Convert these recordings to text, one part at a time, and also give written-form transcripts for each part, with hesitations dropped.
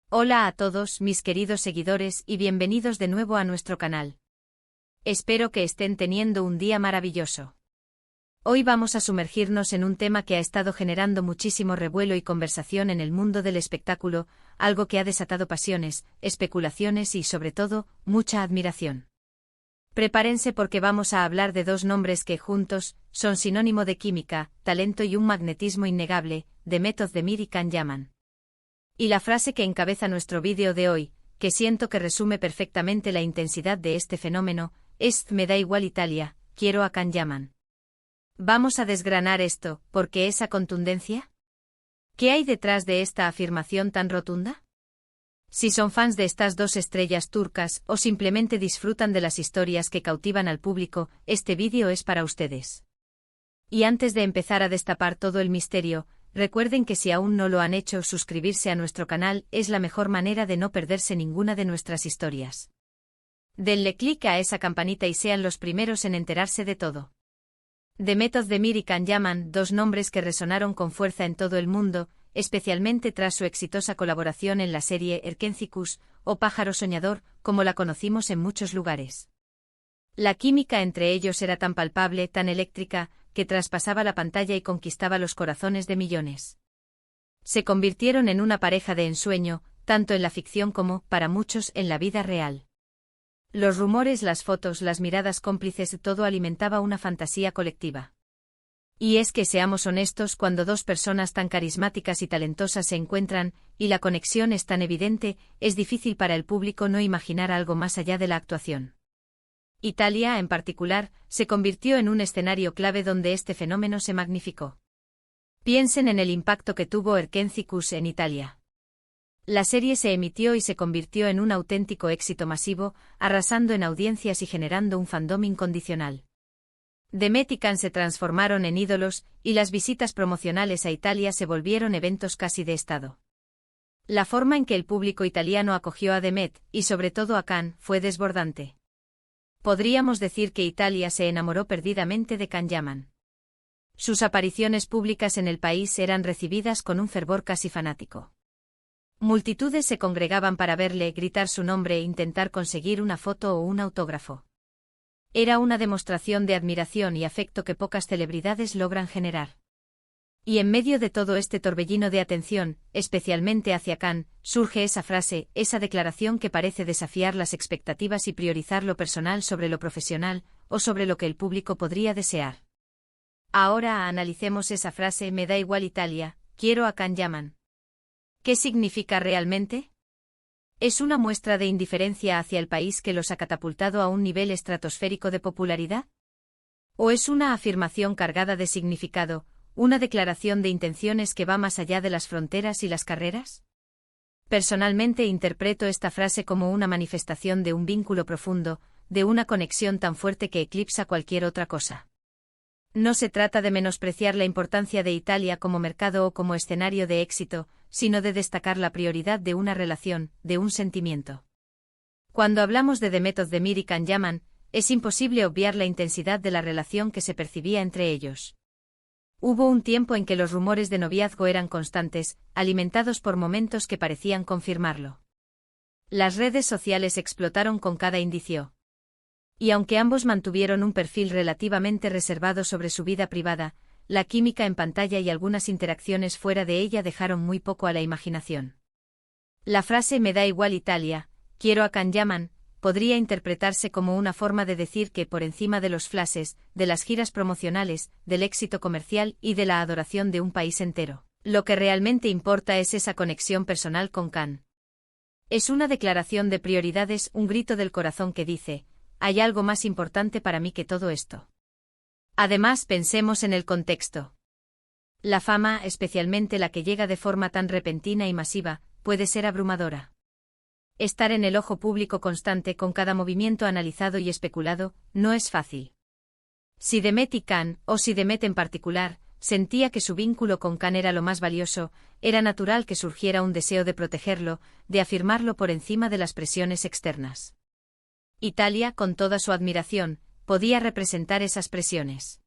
Hola a todos mis queridos seguidores y bienvenidos de nuevo a nuestro canal. Espero que estén teniendo un día maravilloso. Hoy vamos a sumergirnos en un tema que ha estado generando muchísimo revuelo y conversación en el mundo del espectáculo, algo que ha desatado pasiones, especulaciones y, sobre todo, mucha admiración. Prepárense porque vamos a hablar de dos nombres que juntos son sinónimo de química, talento y un magnetismo innegable, Demet Özdemir y Can Yaman. Y la frase que encabeza nuestro vídeo de hoy, que siento que resume perfectamente la intensidad de este fenómeno, es "Me da igual Italia, quiero a Can Yaman". Vamos a desgranar esto, ¿por qué esa contundencia? ¿Qué hay detrás de esta afirmación tan rotunda? Si son fans de estas dos estrellas turcas o simplemente disfrutan de las historias que cautivan al público, este vídeo es para ustedes. Y antes de empezar a destapar todo el misterio, recuerden que si aún no lo han hecho, suscribirse a nuestro canal es la mejor manera de no perderse ninguna de nuestras historias. Denle clic a esa campanita y sean los primeros en enterarse de todo. Demet Özdemir y Can Yaman, dos nombres que resonaron con fuerza en todo el mundo, especialmente tras su exitosa colaboración en la serie Erkenci o Pájaro Soñador, como la conocimos en muchos lugares. La química entre ellos era tan palpable, tan eléctrica, que traspasaba la pantalla y conquistaba los corazones de millones. Se convirtieron en una pareja de ensueño, tanto en la ficción como, para muchos, en la vida real. Los rumores, las fotos, las miradas cómplices, todo alimentaba una fantasía colectiva. Y es que seamos honestos, cuando dos personas tan carismáticas y talentosas se encuentran, y la conexión es tan evidente, es difícil para el público no imaginar algo más allá de la actuación. Italia, en particular, se convirtió en un escenario clave donde este fenómeno se magnificó. Piensen en el impacto que tuvo Erkenci en Italia. La serie se emitió y se convirtió en un auténtico éxito masivo, arrasando en audiencias y generando un fandom incondicional. Demet y Can se transformaron en ídolos, y las visitas promocionales a Italia se volvieron eventos casi de estado. La forma en que el público italiano acogió a Demet, y sobre todo a Can, fue desbordante. Podríamos decir que Italia se enamoró perdidamente de Can Yaman. Sus apariciones públicas en el país eran recibidas con un fervor casi fanático. Multitudes se congregaban para verle, gritar su nombre e intentar conseguir una foto o un autógrafo. Era una demostración de admiración y afecto que pocas celebridades logran generar. Y en medio de todo este torbellino de atención, especialmente hacia Can, surge esa frase, esa declaración que parece desafiar las expectativas y priorizar lo personal sobre lo profesional, o sobre lo que el público podría desear. Ahora analicemos esa frase, "Me da igual Italia, quiero a Can Yaman". ¿Qué significa realmente? ¿Es una muestra de indiferencia hacia el país que los ha catapultado a un nivel estratosférico de popularidad? ¿O es una afirmación cargada de significado, una declaración de intenciones que va más allá de las fronteras y las carreras? Personalmente interpreto esta frase como una manifestación de un vínculo profundo, de una conexión tan fuerte que eclipsa cualquier otra cosa. No se trata de menospreciar la importancia de Italia como mercado o como escenario de éxito, sino de destacar la prioridad de una relación, de un sentimiento. Cuando hablamos de Demet Özdemir y Can Yaman, es imposible obviar la intensidad de la relación que se percibía entre ellos. Hubo un tiempo en que los rumores de noviazgo eran constantes, alimentados por momentos que parecían confirmarlo. Las redes sociales explotaron con cada indicio. Y aunque ambos mantuvieron un perfil relativamente reservado sobre su vida privada, la química en pantalla y algunas interacciones fuera de ella dejaron muy poco a la imaginación. La frase "Me da igual Italia, quiero a Can Yaman" podría interpretarse como una forma de decir que, por encima de los flashes, de las giras promocionales, del éxito comercial y de la adoración de un país entero, lo que realmente importa es esa conexión personal con Can. Es una declaración de prioridades, un grito del corazón que dice, hay algo más importante para mí que todo esto. Además, pensemos en el contexto. La fama, especialmente la que llega de forma tan repentina y masiva, puede ser abrumadora. Estar en el ojo público constante con cada movimiento analizado y especulado, no es fácil. Si Demet y Can, o si Demet en particular, sentía que su vínculo con Can era lo más valioso, era natural que surgiera un deseo de protegerlo, de afirmarlo por encima de las presiones externas. Italia, con toda su admiración, podía representar esas presiones.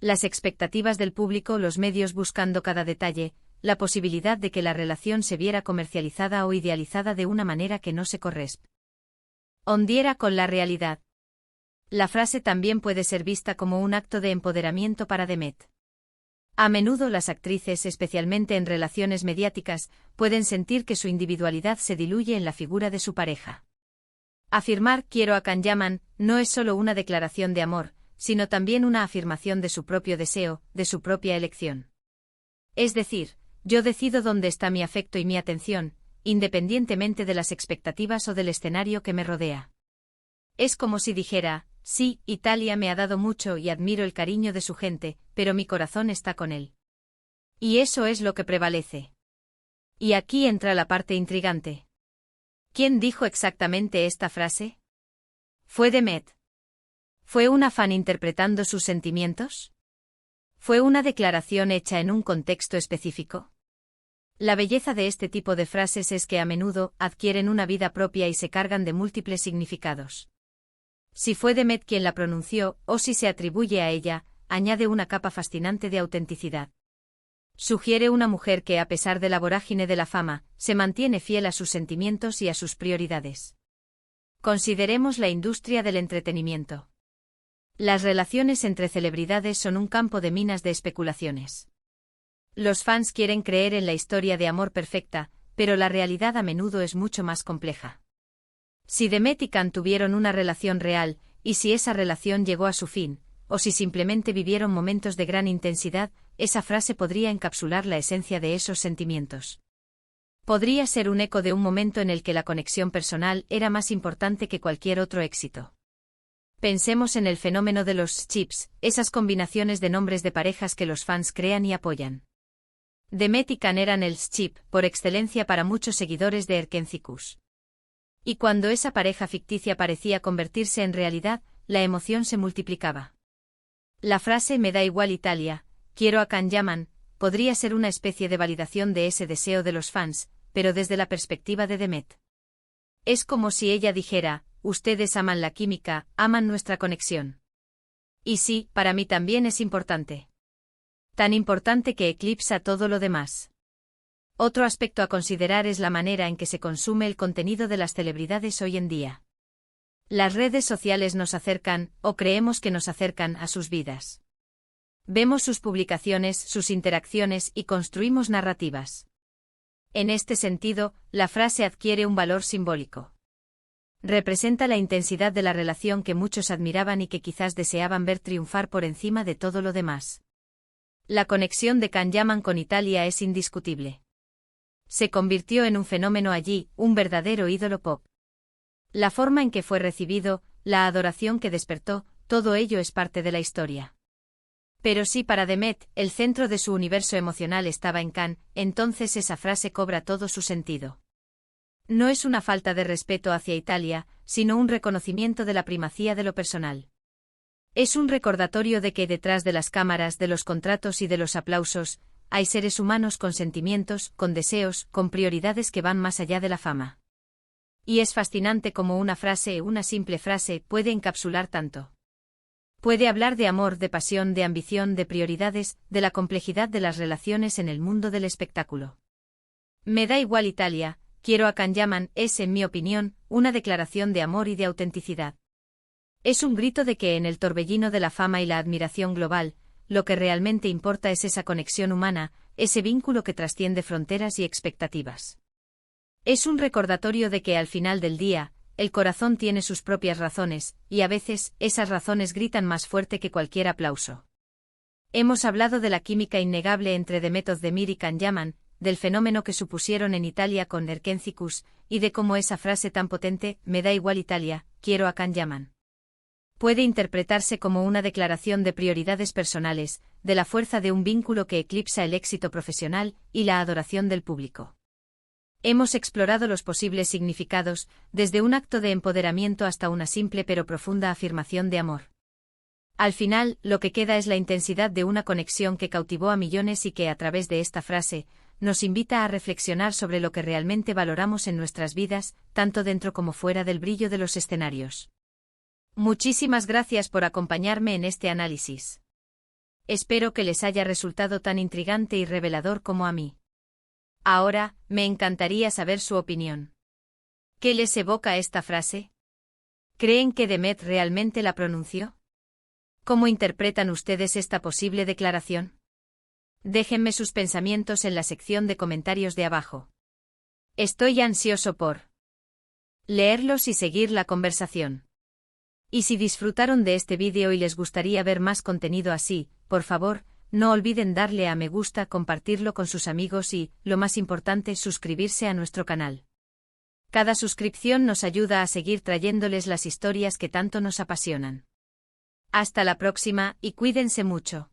Las expectativas del público, los medios buscando cada detalle, la posibilidad de que la relación se viera comercializada o idealizada de una manera que no se correspondiera con la realidad. La frase también puede ser vista como un acto de empoderamiento para Demet. A menudo las actrices, especialmente en relaciones mediáticas, pueden sentir que su individualidad se diluye en la figura de su pareja. Afirmar "quiero a Kanyaman" no es solo una declaración de amor, sino también una afirmación de su propio deseo, de su propia elección. Es decir, yo decido dónde está mi afecto y mi atención, independientemente de las expectativas o del escenario que me rodea. Es como si dijera, sí, Italia me ha dado mucho y admiro el cariño de su gente, pero mi corazón está con él. Y eso es lo que prevalece. Y aquí entra la parte intrigante. ¿Quién dijo exactamente esta frase? ¿Fue Demet? ¿Fue una fan interpretando sus sentimientos? ¿Fue una declaración hecha en un contexto específico? La belleza de este tipo de frases es que a menudo adquieren una vida propia y se cargan de múltiples significados. Si fue Demet quien la pronunció, o si se atribuye a ella, añade una capa fascinante de autenticidad. Sugiere una mujer que, a pesar de la vorágine de la fama, se mantiene fiel a sus sentimientos y a sus prioridades. Consideremos la industria del entretenimiento. Las relaciones entre celebridades son un campo de minas de especulaciones. Los fans quieren creer en la historia de amor perfecta, pero la realidad a menudo es mucho más compleja. Si Demet y Can tuvieron una relación real, y si esa relación llegó a su fin, o si simplemente vivieron momentos de gran intensidad, esa frase podría encapsular la esencia de esos sentimientos. Podría ser un eco de un momento en el que la conexión personal era más importante que cualquier otro éxito. Pensemos en el fenómeno de los ships, esas combinaciones de nombres de parejas que los fans crean y apoyan. Demet y Can eran el ship por excelencia para muchos seguidores de Erkencikus. Y cuando esa pareja ficticia parecía convertirse en realidad, la emoción se multiplicaba. La frase "me da igual Italia, quiero a Kanyaman" podría ser una especie de validación de ese deseo de los fans, pero desde la perspectiva de Demet. Es como si ella dijera, ustedes aman la química, aman nuestra conexión. Y sí, para mí también es importante. Tan importante que eclipsa todo lo demás. Otro aspecto a considerar es la manera en que se consume el contenido de las celebridades hoy en día. Las redes sociales nos acercan, o creemos que nos acercan, a sus vidas. Vemos sus publicaciones, sus interacciones y construimos narrativas. En este sentido, la frase adquiere un valor simbólico. Representa la intensidad de la relación que muchos admiraban y que quizás deseaban ver triunfar por encima de todo lo demás. La conexión de Kanyaman con Italia es indiscutible. Se convirtió en un fenómeno allí, un verdadero ídolo pop. La forma en que fue recibido, la adoración que despertó, todo ello es parte de la historia. Pero si para Demet, el centro de su universo emocional estaba en Can, entonces esa frase cobra todo su sentido. No es una falta de respeto hacia Italia, sino un reconocimiento de la primacía de lo personal. Es un recordatorio de que detrás de las cámaras, de los contratos y de los aplausos, hay seres humanos con sentimientos, con deseos, con prioridades que van más allá de la fama. Y es fascinante cómo una frase, una simple frase, puede encapsular tanto. Puede hablar de amor, de pasión, de ambición, de prioridades, de la complejidad de las relaciones en el mundo del espectáculo. Me da igual Italia, quiero a Kanyaman es, en mi opinión, una declaración de amor y de autenticidad. Es un grito de que en el torbellino de la fama y la admiración global, lo que realmente importa es esa conexión humana, ese vínculo que trasciende fronteras y expectativas. Es un recordatorio de que al final del día, el corazón tiene sus propias razones, y a veces, esas razones gritan más fuerte que cualquier aplauso. Hemos hablado de la química innegable entre Demet Özdemir y Kanyaman, del fenómeno que supusieron en Italia con Erkencikus, y de cómo esa frase tan potente, me da igual Italia, quiero a Kanyaman, puede interpretarse como una declaración de prioridades personales, de la fuerza de un vínculo que eclipsa el éxito profesional y la adoración del público. Hemos explorado los posibles significados, desde un acto de empoderamiento hasta una simple pero profunda afirmación de amor. Al final, lo que queda es la intensidad de una conexión que cautivó a millones y que, a través de esta frase, nos invita a reflexionar sobre lo que realmente valoramos en nuestras vidas, tanto dentro como fuera del brillo de los escenarios. Muchísimas gracias por acompañarme en este análisis. Espero que les haya resultado tan intrigante y revelador como a mí. Ahora, me encantaría saber su opinión. ¿Qué les evoca esta frase? ¿Creen que Demet realmente la pronunció? ¿Cómo interpretan ustedes esta posible declaración? Déjenme sus pensamientos en la sección de comentarios de abajo. Estoy ansioso por leerlos y seguir la conversación. Y si disfrutaron de este vídeo y les gustaría ver más contenido así, por favor, no olviden darle a me gusta, compartirlo con sus amigos y, lo más importante, suscribirse a nuestro canal. Cada suscripción nos ayuda a seguir trayéndoles las historias que tanto nos apasionan. Hasta la próxima, y cuídense mucho.